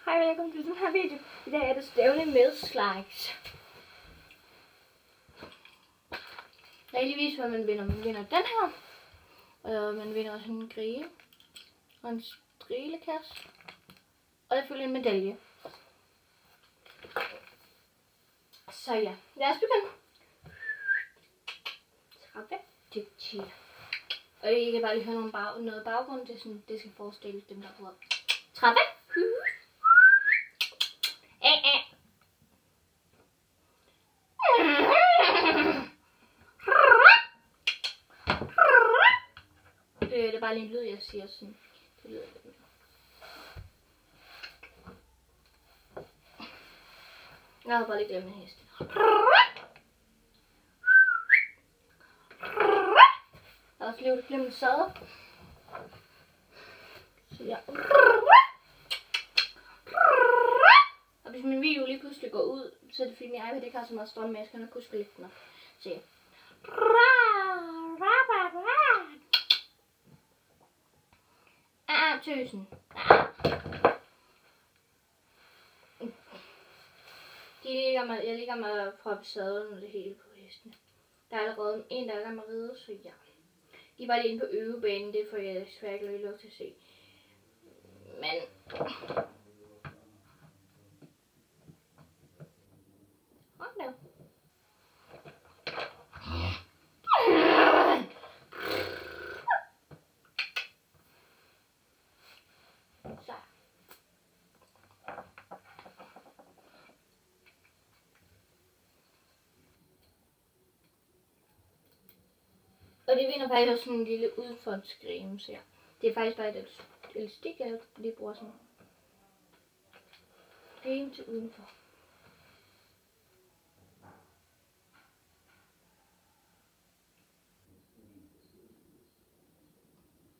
Hej og velkommen til den her video. I dag er det stævne med slides. Jeg vil lige vise, hvad man vinder. Man vinder den her. Og man vinder også en grille. Og en strilekasse. Og selvfølgelig en medalje. Så ja, lad os begynde. Trappe. Og I kan bare lige høre noget baggrund. Det skal forestille dem, der er på. Trappe. Det er bare lige en lyd, jeg siger sådan. Det lyder lidt mere. Jeg har bare lige glemt en hest. Jeg har også lige glemt en sadel. Så ja. Og hvis min video lige pludselig går ud, så er det fordi min iPad ikke har så meget strøm med, jeg skal nok huske at lægge den op. Så ja. Tøsen. Jeg ligger mig fra sadlen og det hele på hesten. Der er allerede en, der er med at ride, så ja. De var lige inde på øvebanen, det får jeg desværre ikke lov til at se. Men og det vinder faktisk også sådan en lille udfondscreme, så ja. Det er faktisk bare et elastik, jeg lige bruger sådan creme til udenfor.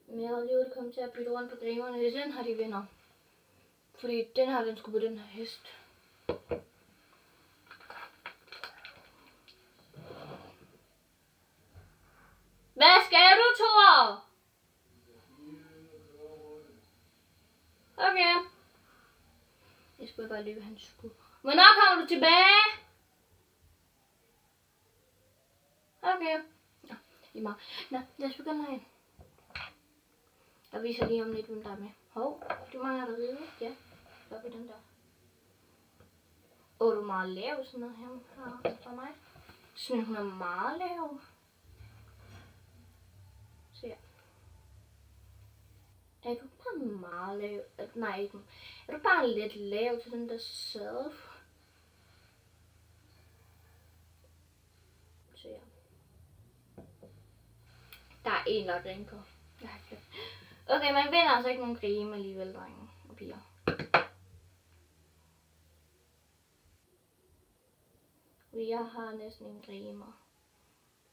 Men jeg har lige kommet til at bytte rundt på cremerne, det er den her, de vinder. Fordi den her, den skulle på den her hest. Hvad skal du, Thor? Okay. Jeg skulle bare løbe hans skud. Hvornår kommer du tilbage? Okay. Nå, lige meget. Nå, lad os begynde herinde. Jeg viser lige om lidt, hvem der er med. Hov, du mangler der ride. Ja, så på den der. Du er meget lav, sådan noget her fra mig. Sådan hun er meget lav. Så ja. Er du bare meget lav? Nej, ikke. Er du bare lidt lav til den der sadel? Så ja. Der er en, der er grine på. Okay, man vinder altså ikke nogen grime alligevel, drenge og piger. Jeg har næsten en grimer.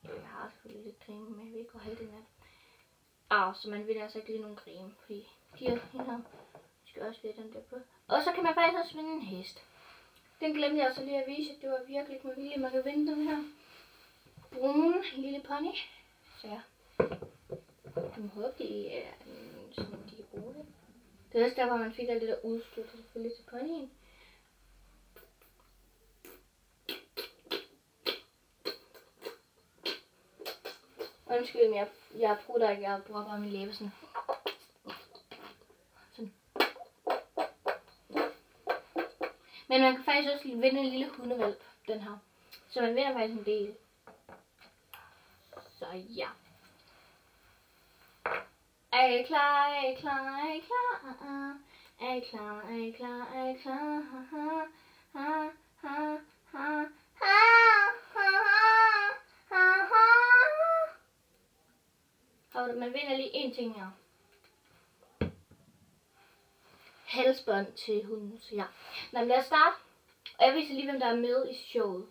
Jeg har selvfølgelig lidt creme, men jeg vil ikke gå halvdelen af det. Så man vil altså ikke lige nogen creme, fordi de her skal også lidt den der på. Og så kan man faktisk også vinde en hest. Den glemte jeg også lige at vise, det var virkelig ikke med vilje, man kan vinde den her brune lille pony. Så ja. Jeg håber, de er sådan, de kan bruge det. Det er også der, hvor man fik alt det der udstyr til selvfølgelig til ponyen. Undskyld, men jeg prutter ikke, jeg bruger bare min læbe sådan. Men man kan faktisk også vinde en lille hundevalp, den her. Så man vinder faktisk en del. Så ja. Er I klar? Er I klar? Er I klar? Er I klar? Er I klar? Er I klar? Og man vinder lige en ting her. Halsbånd til hunden, så ja. Nå, lad os starte. Og jeg viser lige, hvem der er med i showet.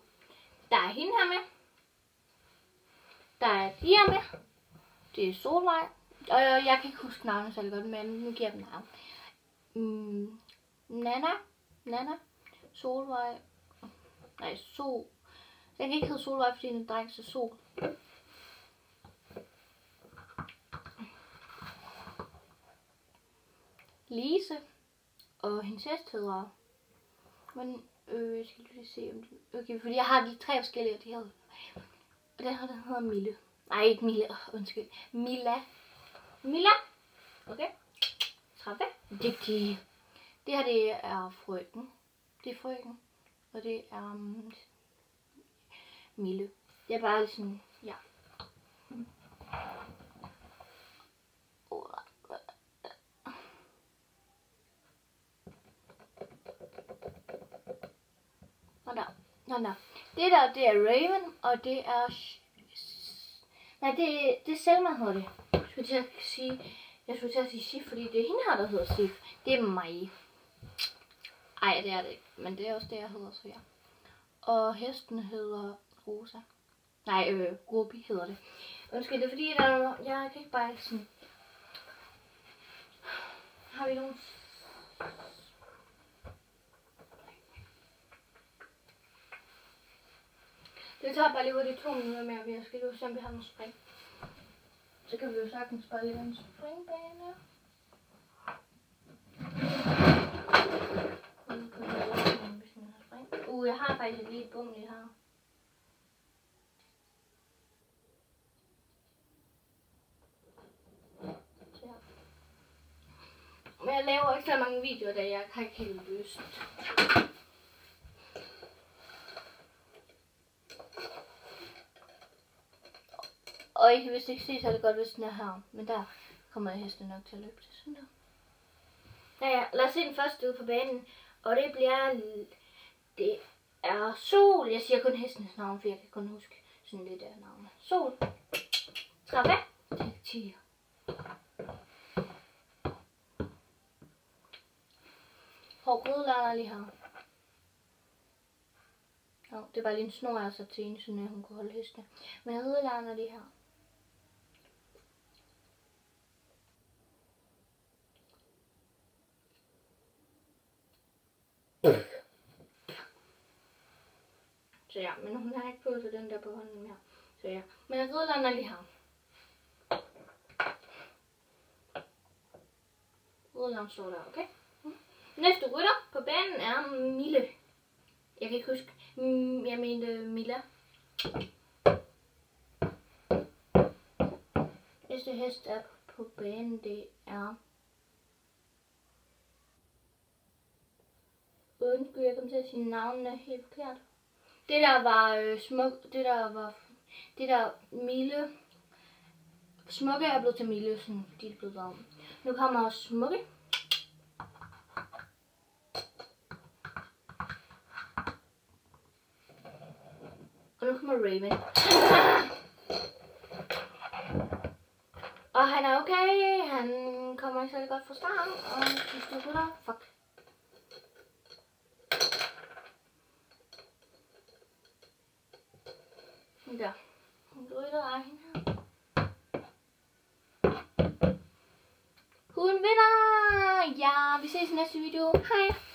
Der er hende her med. Der er de her med. Det er Solvej. Og jeg kan ikke huske navnet så godt, men nu giver jeg dem navn. Nana. Solvej. Nej, Sol. Jeg kan ikke hedde Solvej, fordi den er dreng, så Sol. Lise. Og hendes hest hedder... Men jeg skal lige se om det... Okay, fordi jeg har de 3 forskellige, og de her... Og den her, den hedder Mille. Nej, ikke Mille. Undskyld. Milla. Milla. Okay. 30. Dygtig. Det her, det er frøken. Det er frøken. Og det er Mille. Det er bare sådan... Ja. Nå. Det der, det er Raven, og det er... Nej, det er Selma, hedder det. Jeg skulle til at sige Sif, fordi det er hende her, der hedder Sif. Det er mig. Ej, det er det ikke. Men det er også det, jeg hedder, så ja. Og hesten hedder Rosa. Nej, Ruby hedder det. Undskyld, det er fordi, jeg kan ikke bare sådan... Har vi nogen... Det tager bare lige hurtigt 2 minutter mere, og jeg skal jo se, om vi har nogle spring. Så kan vi jo sagtens bare lige en springbane. Jeg har faktisk lige et bum lige her. Men jeg laver ikke så mange videoer, da jeg kan ikke helt lyst. Og I kan vist ikke se så godt, hvis den er her. Men der kommer hesten nok til at løbe til sådan der. Ja, lad os se den første ude på banen. Og det bliver... Det er Sol. Jeg siger kun hestens navn, for jeg kan kun huske sådan lidt af navnet. Sol. 30. 10. Hov, rødlander lige her. Jo, det er bare lige en snor, jeg så til en, så hun kunne holde hestene. Men rødlander lige her. Så ja, men hun har ikke fået til den der på hånden mere. Så ja, men jeg rødlander lige her. Rødlander står der, okay? Næste rytter på banen er Mille. Jeg kan ikke huske. Jeg mente Milla. Næste hest er på banen, det er... Undskyld, jeg kom til at sige navnene helt forkert. Det der var det der Mille. Smukke er blevet til Mille, sådan de er blevet om. Nu kommer også Smukke. Og nu kommer Raven. Og han er okay. Han kommer ikke særlig godt fra starten. Og sidste rytter. Fuck. Der. Hun rytter af hende her. Hun vinder! Ja, vi ses i næste video. Hej!